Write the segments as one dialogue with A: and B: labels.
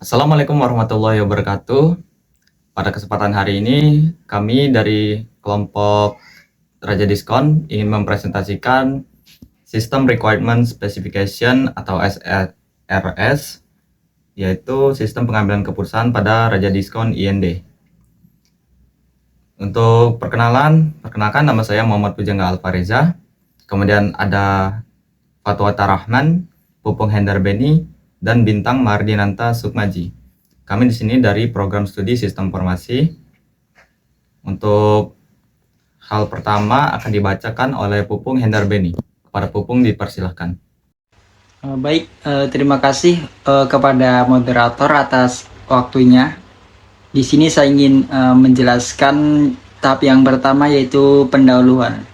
A: Assalamualaikum warahmatullahi wabarakatuh. Pada kesempatan hari ini, kami dari kelompok Raja Diskon ingin mempresentasikan System Requirement Specification atau SRS, yaitu sistem pengambilan keputusan pada Raja Diskon IND. Untuk perkenalkan nama saya Muhammad Pujangga Alfareza. Kemudian ada Fatwata Rahman, Pupung Hendar Beni, dan Bintang Mardinanta Sukmaji. Kami di sini dari program studi Sistem Informasi. Untuk hal pertama akan dibacakan oleh Pupung Hendar Beni. Kepada Pupung dipersilahkan.
B: Baik, terima kasih kepada moderator atas waktunya. Di sini saya ingin menjelaskan tahap yang pertama, yaitu pendahuluan.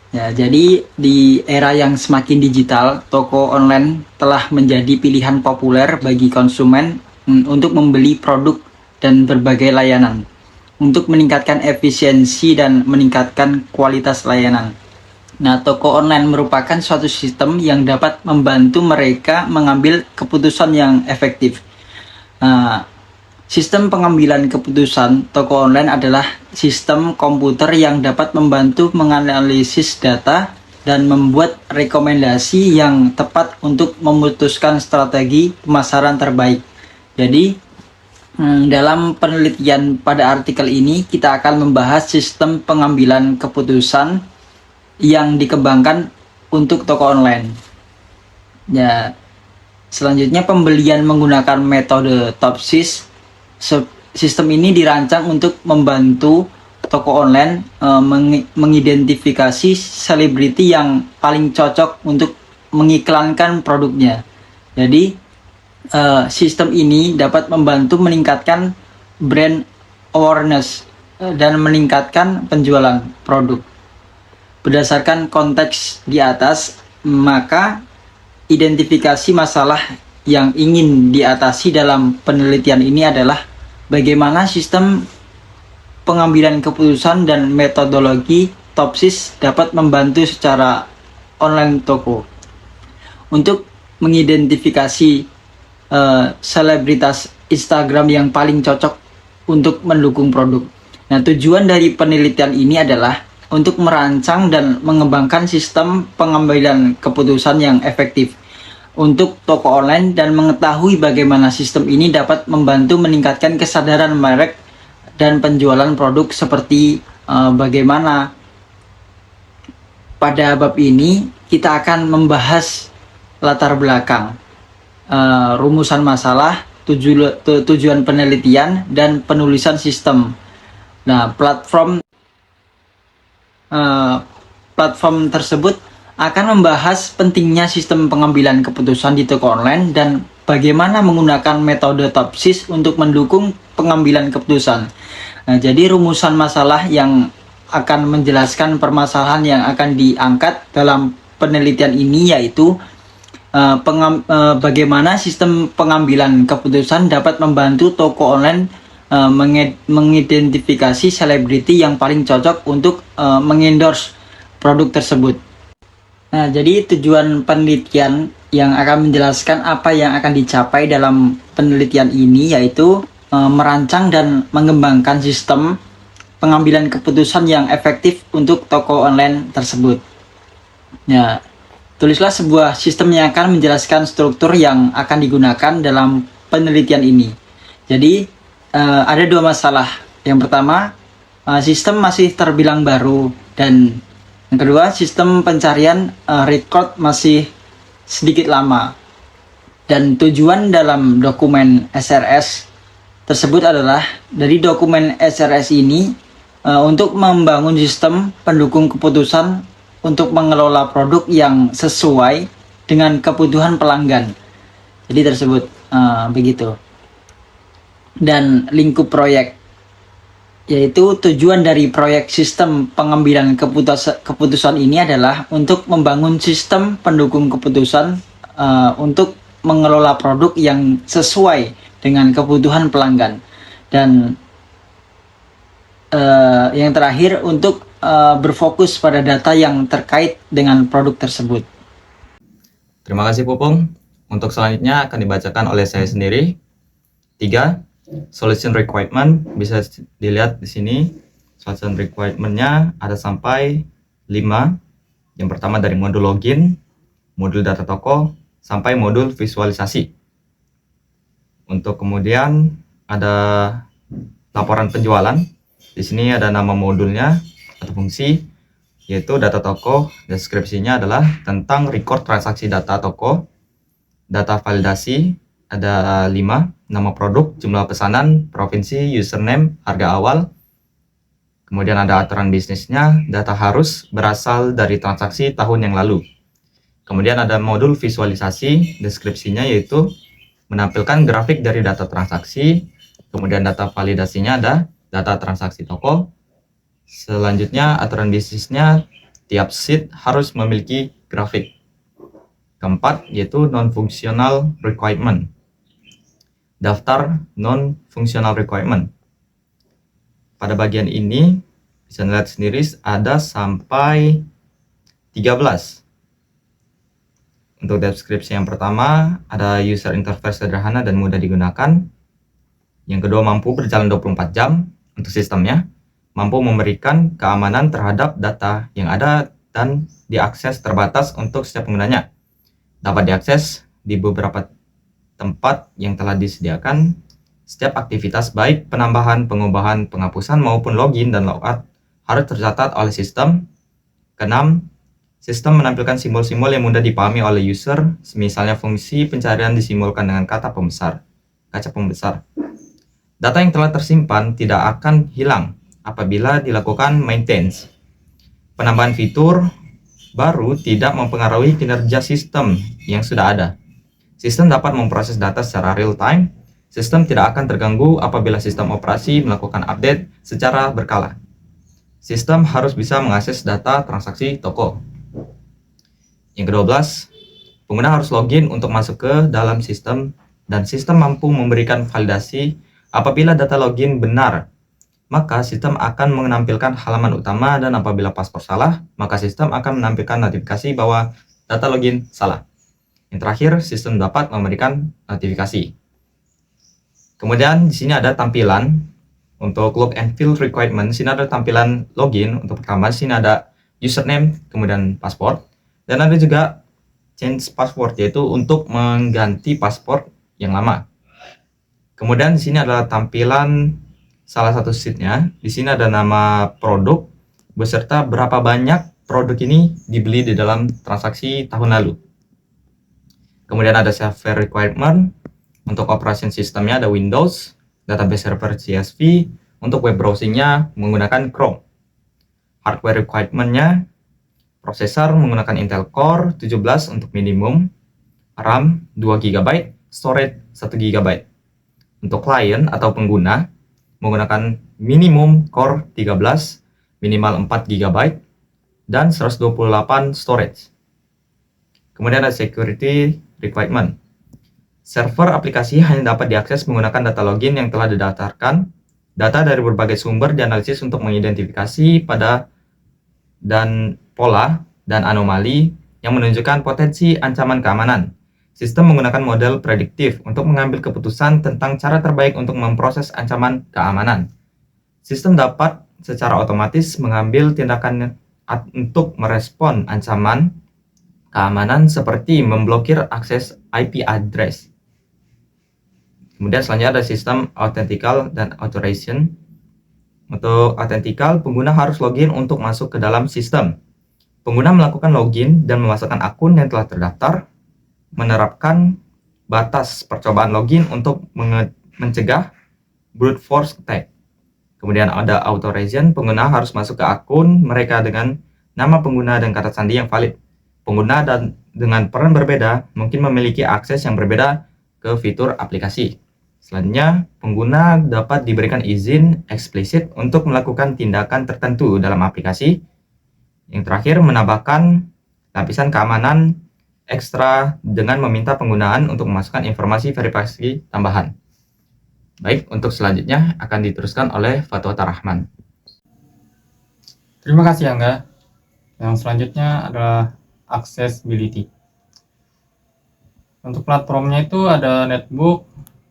B: Ya, jadi di era yang semakin digital, toko online telah menjadi pilihan populer bagi konsumen untuk membeli produk dan berbagai layanan, untuk meningkatkan efisiensi dan meningkatkan kualitas layanan. Nah, toko online merupakan suatu sistem yang dapat membantu mereka mengambil keputusan yang efektif. Sistem pengambilan keputusan toko online adalah sistem komputer yang dapat membantu menganalisis data dan membuat rekomendasi yang tepat untuk memutuskan strategi pemasaran terbaik. Jadi, dalam penelitian pada artikel ini, kita akan membahas sistem pengambilan keputusan yang dikembangkan untuk toko online. Ya, selanjutnya pembelian menggunakan metode Topsys. Sistem ini dirancang untuk membantu toko online mengidentifikasi selebriti yang paling cocok untuk mengiklankan produknya. Jadi, sistem ini dapat membantu meningkatkan brand awareness dan meningkatkan penjualan produk. Berdasarkan konteks di atas, maka identifikasi masalah yang ingin diatasi dalam penelitian ini adalah bagaimana sistem pengambilan keputusan dan metodologi Topsys dapat membantu secara online toko untuk mengidentifikasi selebritas Instagram yang paling cocok untuk mendukung produk. Nah, tujuan dari penelitian ini adalah untuk merancang dan mengembangkan sistem pengambilan keputusan yang efektif untuk toko online dan mengetahui bagaimana sistem ini dapat membantu meningkatkan kesadaran merek dan penjualan produk seperti bagaimana. Pada bab ini kita akan membahas latar belakang, rumusan masalah, tujuan penelitian, dan penulisan sistem. Nah, platform tersebut akan membahas pentingnya sistem pengambilan keputusan di toko online dan bagaimana menggunakan metode Topsys untuk mendukung pengambilan keputusan. Nah, jadi rumusan masalah yang akan menjelaskan permasalahan yang akan diangkat dalam penelitian ini, yaitu bagaimana sistem pengambilan keputusan dapat membantu toko online mengidentifikasi selebriti yang paling cocok untuk mengendorse produk tersebut. Nah, jadi tujuan penelitian yang akan menjelaskan apa yang akan dicapai dalam penelitian ini, yaitu merancang dan mengembangkan sistem pengambilan keputusan yang efektif untuk toko online tersebut. Ya, tulislah sebuah sistem yang akan menjelaskan struktur yang akan digunakan dalam penelitian ini. Jadi, ada dua masalah. Yang pertama, sistem masih terbilang baru, dan yang kedua, sistem pencarian record masih sedikit lama. Dan tujuan dalam dokumen SRS tersebut adalah, dari dokumen SRS ini untuk membangun sistem pendukung keputusan untuk mengelola produk yang sesuai dengan kebutuhan pelanggan. Jadi tersebut begitu. Dan lingkup proyek, yaitu tujuan dari proyek sistem pengambilan keputusan ini adalah untuk membangun sistem pendukung keputusan untuk mengelola produk yang sesuai dengan kebutuhan pelanggan. Dan yang terakhir, untuk berfokus pada data yang terkait dengan produk tersebut.
A: Terima kasih Pupung. Untuk selanjutnya akan dibacakan oleh saya sendiri. 3. Solution requirement, bisa dilihat di sini. Solution requirement-nya ada sampai 5. Yang pertama dari modul login, modul data toko, sampai modul visualisasi. Untuk kemudian ada laporan penjualan. Di sini ada nama modulnya atau fungsi, yaitu data toko. Deskripsinya adalah tentang record transaksi data toko. Data validasi ada 5, nama produk, jumlah pesanan, provinsi, username, harga awal. Kemudian ada aturan bisnisnya, data harus berasal dari transaksi tahun yang lalu. Kemudian ada modul visualisasi, deskripsinya yaitu menampilkan grafik dari data transaksi. Kemudian data validasinya ada data transaksi toko. Selanjutnya aturan bisnisnya, tiap sheet harus memiliki grafik. Keempat yaitu non-functional requirement. Daftar non-functional requirement. Pada bagian ini bisa dilihat sendiri ada sampai 13. Untuk deskripsi yang pertama ada user interface sederhana dan mudah digunakan. Yang kedua mampu berjalan 24 jam untuk sistemnya. Mampu memberikan keamanan terhadap data yang ada dan diakses terbatas untuk setiap penggunanya. Dapat diakses di beberapa tempat yang telah disediakan. Setiap aktivitas baik penambahan, pengubahan, penghapusan maupun login dan logout harus tercatat oleh sistem. Keenam, sistem menampilkan simbol-simbol yang mudah dipahami oleh user, misalnya fungsi pencarian disimbolkan dengan kaca pembesar. Data yang telah tersimpan tidak akan hilang apabila dilakukan maintenance. Penambahan fitur baru tidak mempengaruhi kinerja sistem yang sudah ada. Sistem dapat memproses data secara real time. Sistem tidak akan terganggu apabila sistem operasi melakukan update secara berkala. Sistem harus bisa mengakses data transaksi toko. Yang ke-12, pengguna harus login untuk masuk ke dalam sistem dan sistem mampu memberikan validasi apabila data login benar. Maka sistem akan menampilkan halaman utama dan apabila password salah, maka sistem akan menampilkan notifikasi bahwa data login salah. Yang terakhir, sistem dapat memberikan notifikasi. Kemudian di sini ada tampilan untuk look and feel requirement. Di sini ada tampilan login untuk pertama. Di sini ada username, kemudian password, dan ada juga change password, yaitu untuk mengganti password yang lama. Kemudian di sini adalah tampilan salah satu sheet-nya. Di sini ada nama produk beserta berapa banyak produk ini dibeli di dalam transaksi tahun lalu. Kemudian ada software requirement. Untuk operation sistemnya ada Windows, database server CSV, untuk web browsingnya menggunakan Chrome. Hardware requirement-nya, prosesor menggunakan Intel Core 17 untuk minimum, RAM 2 GB, storage 1 GB. Untuk klien atau pengguna menggunakan minimum Core 13, minimal 4 GB, dan 128 storage. Kemudian ada security requirement. Server aplikasi hanya dapat diakses menggunakan data login yang telah didaftarkan. Data dari berbagai sumber dianalisis untuk mengidentifikasi pada dan pola dan anomali yang menunjukkan potensi ancaman keamanan. Sistem menggunakan model prediktif untuk mengambil keputusan tentang cara terbaik untuk memproses ancaman keamanan. Sistem dapat secara otomatis mengambil tindakan untuk merespon ancaman keamanan seperti memblokir akses IP address. Kemudian selanjutnya ada sistem authentical dan authorization. Untuk authentical, pengguna harus login untuk masuk ke dalam sistem. Pengguna melakukan login dan memasukkan akun yang telah terdaftar, menerapkan batas percobaan login untuk mencegah brute force attack. Kemudian ada authorization, pengguna harus masuk ke akun mereka dengan nama pengguna dan kata sandi yang valid. Pengguna dengan peran berbeda mungkin memiliki akses yang berbeda ke fitur aplikasi. Selanjutnya, pengguna dapat diberikan izin eksplisit untuk melakukan tindakan tertentu dalam aplikasi. Yang terakhir, menambahkan lapisan keamanan ekstra dengan meminta penggunaan untuk memasukkan informasi verifikasi tambahan. Baik, untuk selanjutnya akan diteruskan oleh Fatwa Rahman.
C: Terima kasih Angga. Yang selanjutnya adalah accessibility. Untuk platformnya itu ada netbook,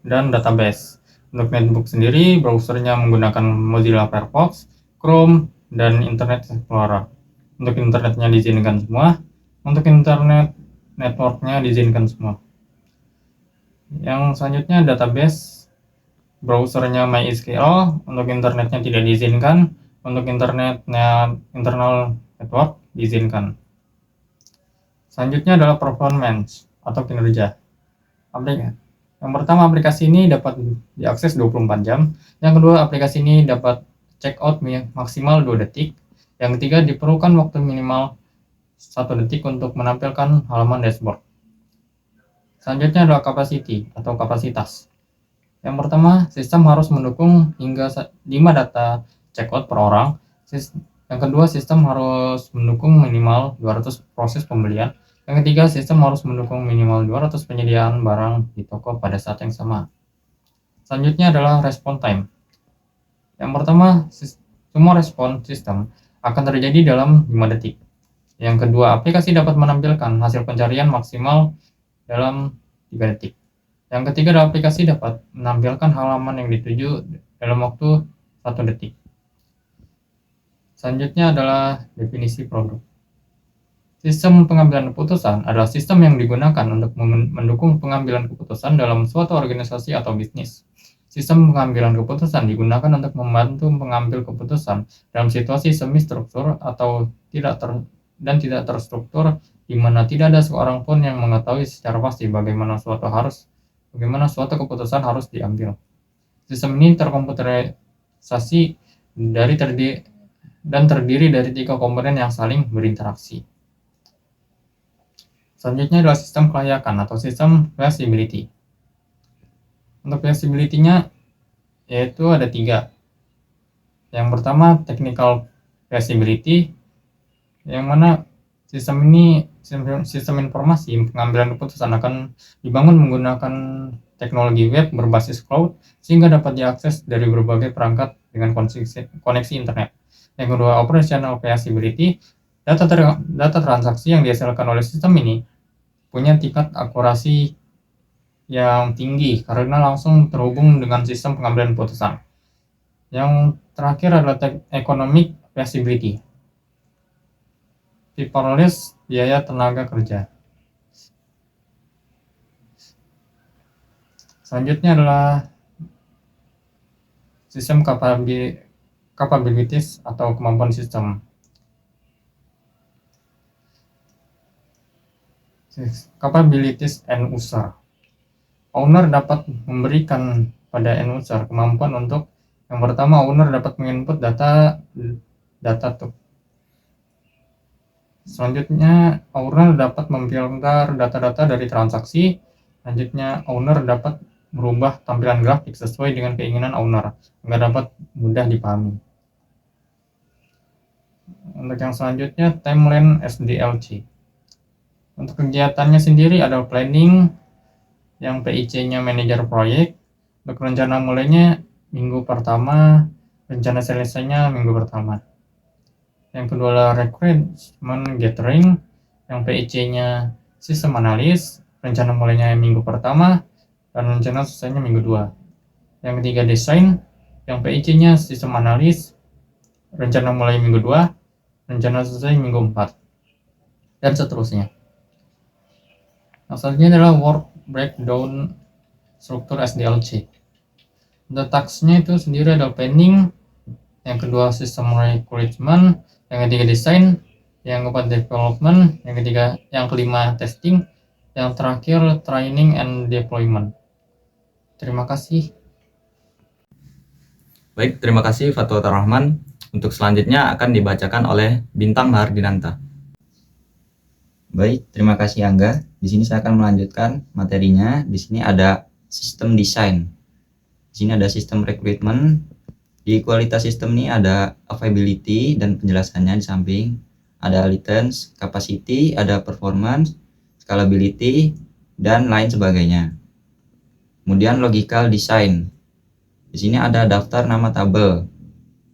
C: dan database. Untuk netbook sendiri, browsernya menggunakan Mozilla Firefox, Chrome, dan Internet Explorer. Untuk internetnya diizinkan semua, untuk internet networknya diizinkan semua. Yang selanjutnya database, browsernya MySQL, untuk internetnya tidak diizinkan, untuk internetnya internal network diizinkan. Selanjutnya adalah performance atau kinerja. Yang pertama, aplikasi ini dapat diakses 24 jam. Yang kedua, aplikasi ini dapat check out maksimal 2 detik. Yang ketiga, diperlukan waktu minimal 1 detik untuk menampilkan halaman dashboard. Selanjutnya adalah capacity atau kapasitas. Yang pertama, sistem harus mendukung hingga 5 data check out per orang. Yang kedua, sistem harus mendukung minimal 200 proses pembelian. Yang ketiga, sistem harus mendukung minimal 200 penyediaan barang di toko pada saat yang sama. Selanjutnya adalah response time. Yang pertama, semua respon sistem akan terjadi dalam 5 detik. Yang kedua, aplikasi dapat menampilkan hasil pencarian maksimal dalam 3 detik. Yang ketiga adalah aplikasi dapat menampilkan halaman yang dituju dalam waktu 1 detik. Selanjutnya adalah definisi produk. Sistem pengambilan keputusan adalah sistem yang digunakan untuk mendukung pengambilan keputusan dalam suatu organisasi atau bisnis. Sistem pengambilan keputusan digunakan untuk membantu mengambil keputusan dalam situasi semi-struktur atau tidak terstruktur, di mana tidak ada seorang pun yang mengetahui secara pasti bagaimana suatu keputusan harus diambil. Sistem ini terkomputerisasi dan terdiri dari 3 komponen yang saling berinteraksi. Selanjutnya adalah sistem kelayakan atau sistem feasibility. Untuk feasibility-nya yaitu ada 3. Yang pertama, technical feasibility, yang mana sistem informasi pengambilan keputusan akan dibangun menggunakan teknologi web berbasis cloud sehingga dapat diakses dari berbagai perangkat dengan koneksi internet. Yang kedua, operational feasibility, data transaksi yang dihasilkan oleh sistem ini punya tingkat akurasi yang tinggi karena langsung terhubung dengan sistem pengambilan keputusan. Yang terakhir adalah economic feasibility, paperless, biaya tenaga kerja. Selanjutnya adalah sistem capabilities atau kemampuan sistem. Capabilities end user. Owner dapat memberikan pada end user kemampuan untuk yang pertama, owner dapat menginput data tuh. Selanjutnya, owner dapat memfilter data-data dari transaksi. Selanjutnya, owner dapat merubah tampilan grafik sesuai dengan keinginan owner agar dapat mudah dipahami. Untuk yang selanjutnya, timeline SDLC. Untuk kegiatannya sendiri ada planning, yang PIC-nya manajer proyek. Untuk rencana mulainya minggu pertama, rencana selesainya minggu pertama. Yang kedua adalah requirement gathering, yang PIC-nya sistem analis, rencana mulainya minggu pertama, dan rencana selesainya minggu 2. Yang ketiga desain, yang PIC-nya sistem analis, rencana mulai minggu 2, rencana selesai minggu 4, dan seterusnya. Yang selanjutnya adalah work breakdown struktur SDLC. Untuk task-nya itu sendiri ada planning, yang kedua sistem recruitment, yang ketiga desain, yang keempat development, yang kelima testing, yang terakhir training and deployment. Terima kasih.
A: Baik, terima kasih Fatul Rahman. Untuk selanjutnya akan dibacakan oleh Bintang Mahardinata.
D: Baik, terima kasih Angga. Di sini saya akan melanjutkan materinya. Di sini ada sistem desain. Di sini ada sistem recruitment. Di kualitas sistem ini ada availability dan penjelasannya di samping. Ada latency, capacity, ada performance, scalability, dan lain sebagainya. Kemudian logical design. Di sini ada daftar nama tabel.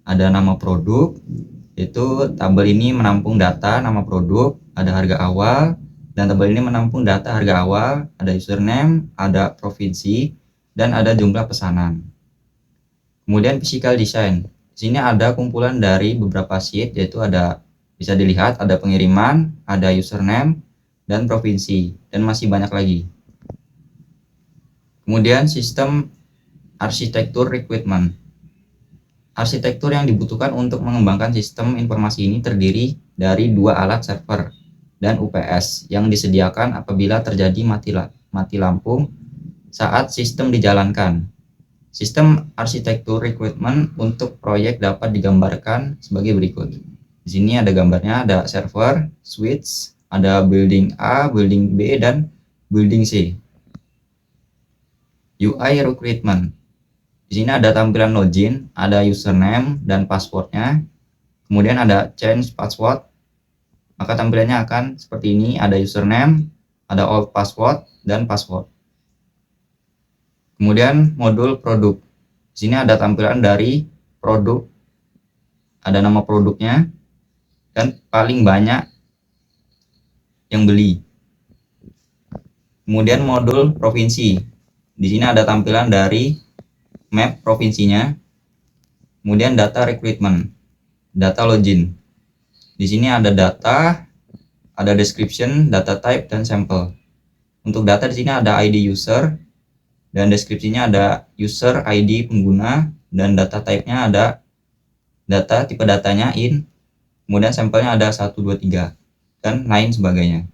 D: Ada nama produk, yaitu tabel ini menampung data nama produk, ada harga awal, dan tabel ini menampung data harga awal, ada username, ada provinsi, dan ada jumlah pesanan. Kemudian physical design. Di sini ada kumpulan dari beberapa sheet, yaitu bisa dilihat ada pengiriman, ada username, dan provinsi, dan masih banyak lagi. Kemudian sistem arsitektur requirement. Arsitektur yang dibutuhkan untuk mengembangkan sistem informasi ini terdiri dari 2 alat server dan UPS yang disediakan apabila terjadi mati lampu saat sistem dijalankan. Sistem arsitektur requirement untuk proyek dapat digambarkan sebagai berikut. Di sini ada gambarnya, ada server, switch, ada building A, building B, dan building C. UI requirement. Di sini ada tampilan login, ada username dan passwordnya. Kemudian ada change password. Maka tampilannya akan seperti ini, ada username, ada old password, dan password. Kemudian modul produk. Di sini ada tampilan dari produk, ada nama produknya, dan paling banyak yang beli. Kemudian modul provinsi. Di sini ada tampilan dari map provinsinya. Kemudian data recruitment, data login. Di sini ada data, ada description, data type, dan sampel. Untuk data di sini ada ID user, dan deskripsinya ada user, ID pengguna, dan data type-nya ada data, tipe datanya in, kemudian sampelnya ada 1, 2, 3, dan lain sebagainya.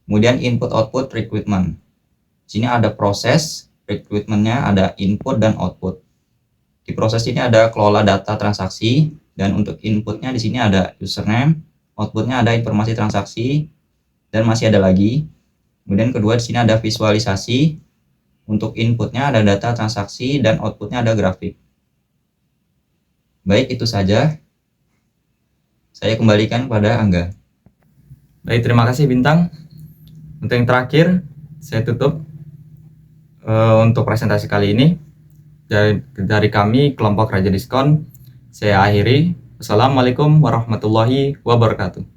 D: Kemudian input output recruitment. Di sini ada proses recruitment-nya, ada input dan output. Di proses ini ada kelola data transaksi, dan untuk inputnya di sini ada username, outputnya ada informasi transaksi, dan masih ada lagi. Kemudian kedua di sini ada visualisasi. Untuk inputnya ada data transaksi dan outputnya ada grafik. Baik, itu saja. Saya kembalikan kepada Angga.
A: Baik, terima kasih Bintang. Untuk yang terakhir, saya tutup untuk presentasi kali ini. Dari kami, kelompok Raja Diskon, saya akhiri. Wassalamualaikum warahmatullahi wabarakatuh.